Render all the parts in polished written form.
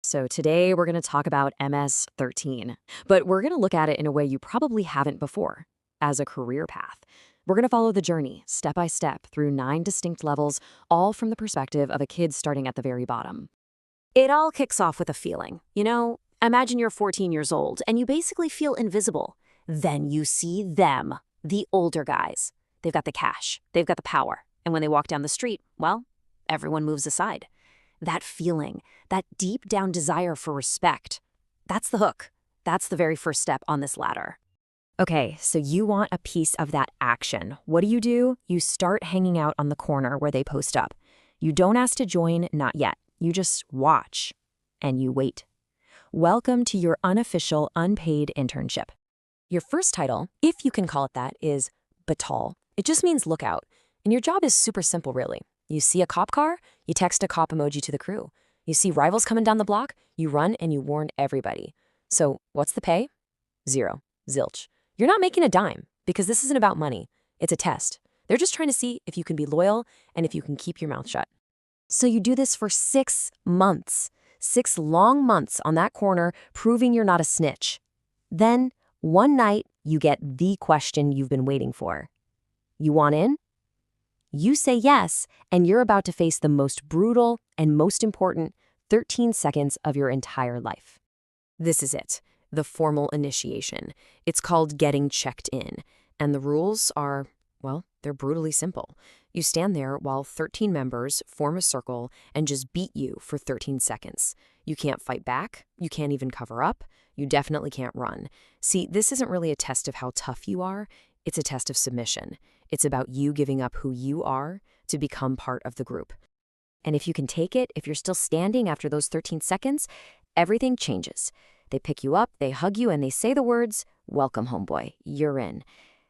So today we're going to talk about MS-13, but we're going to look at it in a way you probably haven't before, as a career path. We're going to follow the journey, step by step, through 9 distinct levels, all from the perspective of a kid starting at the very bottom. It all kicks off with a feeling. Imagine you're 14 years old and you basically feel invisible. Then you see them, the older guys. They've got the cash, they've got the power, and when they walk down the street, well, everyone moves aside. That feeling, that deep down desire for respect, that's the hook. That's the very first step on this ladder. Okay, so you want a piece of that action. What do? You start hanging out on the corner where they post up. You don't ask to join, not yet. You just watch and you wait. Welcome to your unofficial, unpaid internship. Your first title, if you can call it that, is Batol. It just means lookout. And your job is super simple, really. You see a cop car, you text a cop emoji to the crew. You see rivals coming down the block, you run and you warn everybody. So what's the pay? 0. Zilch. You're not making a dime because this isn't about money. It's a test. They're just trying to see if you can be loyal and if you can keep your mouth shut. So you do this for 6 months. 6 long months on that corner, proving you're not a snitch. Then, one night, you get the question you've been waiting for. You want in? You say yes, and you're about to face the most brutal and most important 13 seconds of your entire life. This is it, the formal initiation. It's called getting checked in, and the rules are, well, they're brutally simple. You stand there while 13 members form a circle and just beat you for 13 seconds. You can't fight back, you can't even cover up, you definitely can't run. See, this isn't really a test of how tough you are, it's a test of submission. It's about you giving up who you are to become part of the group. And if you can take it, if you're still standing after those 13 seconds, everything changes. They pick you up, they hug you, and they say the words, "Welcome, homeboy, you're in."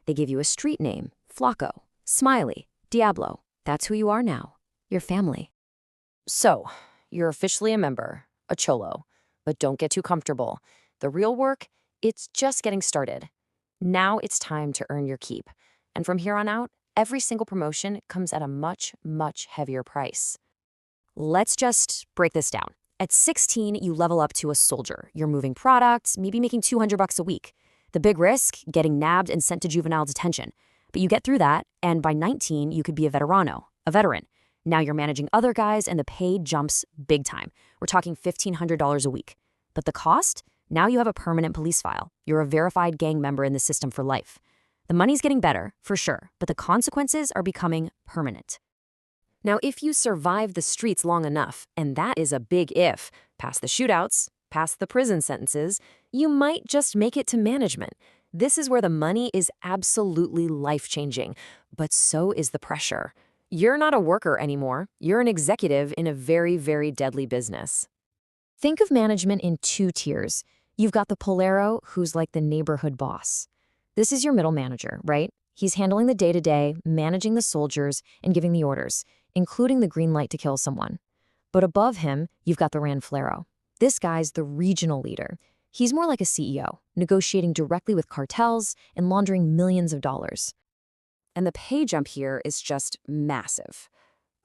They give you a street name, Flacco, Smiley, Diablo. That's who you are now, your family. So, you're officially a member, a cholo. But don't get too comfortable. The real work, it's just getting started. Now it's time to earn your keep. And from here on out, every single promotion comes at a much, much heavier price. Let's just break this down. At 16, you level up to a soldier. You're moving products, maybe making $200 a week. The big risk, getting nabbed and sent to juvenile detention. But you get through that, and by 19, you could be a veterano, a veteran. Now you're managing other guys, and the pay jumps big time. We're talking $1,500 a week. But the cost? Now you have a permanent police file. You're a verified gang member in the system for life. The money's getting better, for sure, but the consequences are becoming permanent. Now, if you survive the streets long enough, and that is a big if, past the shootouts, past the prison sentences, you might just make it to management. This is where the money is absolutely life-changing, but so is the pressure. You're not a worker anymore. You're an executive in a very, very deadly business. Think of management in 2 tiers. You've got the Polero, who's like the neighborhood boss. This is your middle manager, right? He's handling the day-to-day, managing the soldiers, and giving the orders, including the green light to kill someone. But above him, you've got the Ranflero. This guy's the regional leader. He's more like a CEO, negotiating directly with cartels and laundering millions of dollars. And the pay jump here is just massive.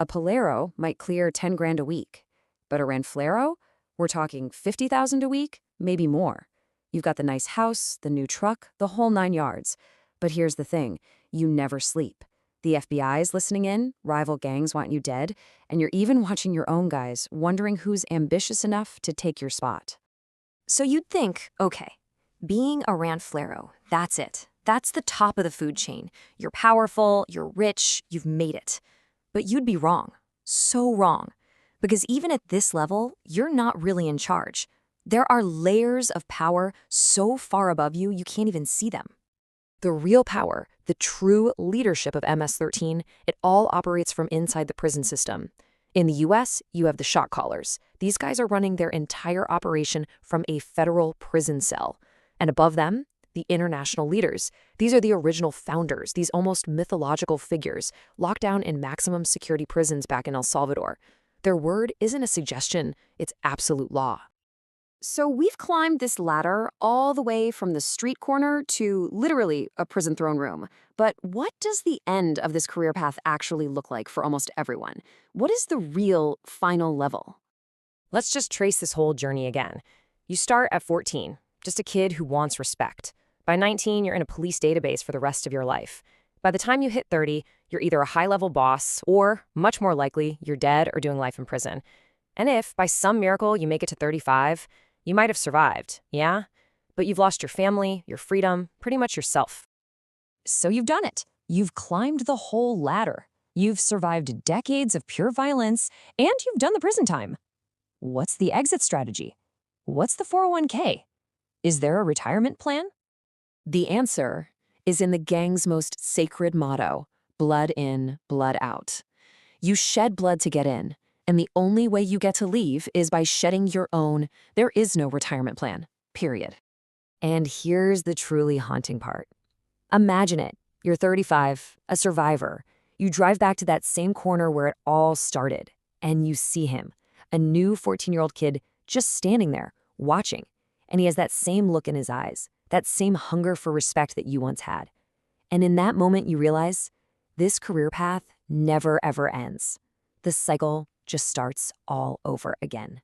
A Polero might clear 10 grand a week, but a Ranflero, we're talking 50,000 a week, maybe more. You've got the nice house, the new truck, the whole 9 yards. But here's the thing, you never sleep. The FBI's listening in, rival gangs want you dead, and you're even watching your own guys, wondering who's ambitious enough to take your spot. So you'd think, okay, being a Ranflero, that's it. That's the top of the food chain. You're powerful, you're rich, you've made it. But you'd be wrong. So wrong. Because even at this level, you're not really in charge. There are layers of power so far above you, you can't even see them. The real power, the true leadership of MS-13, it all operates from inside the prison system. In the US, you have the shot callers. These guys are running their entire operation from a federal prison cell. And above them, the international leaders. These are the original founders, these almost mythological figures, locked down in maximum security prisons back in El Salvador. Their word isn't a suggestion, it's absolute law. So we've climbed this ladder all the way from the street corner to literally a prison throne room. But what does the end of this career path actually look like for almost everyone? What is the real final level? Let's just trace this whole journey again. You start at 14, just a kid who wants respect. By 19, you're in a police database for the rest of your life. By the time you hit 30, you're either a high-level boss or, much more likely, you're dead or doing life in prison. And if, by some miracle, you make it to 35, you might have survived, yeah? But you've lost your family, your freedom, pretty much yourself. So you've done it. You've climbed the whole ladder. You've survived decades of pure violence, and you've done the prison time. What's the exit strategy? What's the 401k? Is there a retirement plan? The answer is in the gang's most sacred motto, blood in, blood out. You shed blood to get in, and the only way you get to leave is by shedding your own. There is no retirement plan, period. And here's the truly haunting part. Imagine it. You're 35, a survivor. You drive back to that same corner where it all started, and you see him, a new 14-year-old kid just standing there, watching. And he has that same look in his eyes, that same hunger for respect that you once had. And in that moment, you realize this career path never, ever ends. The cycle just starts all over again.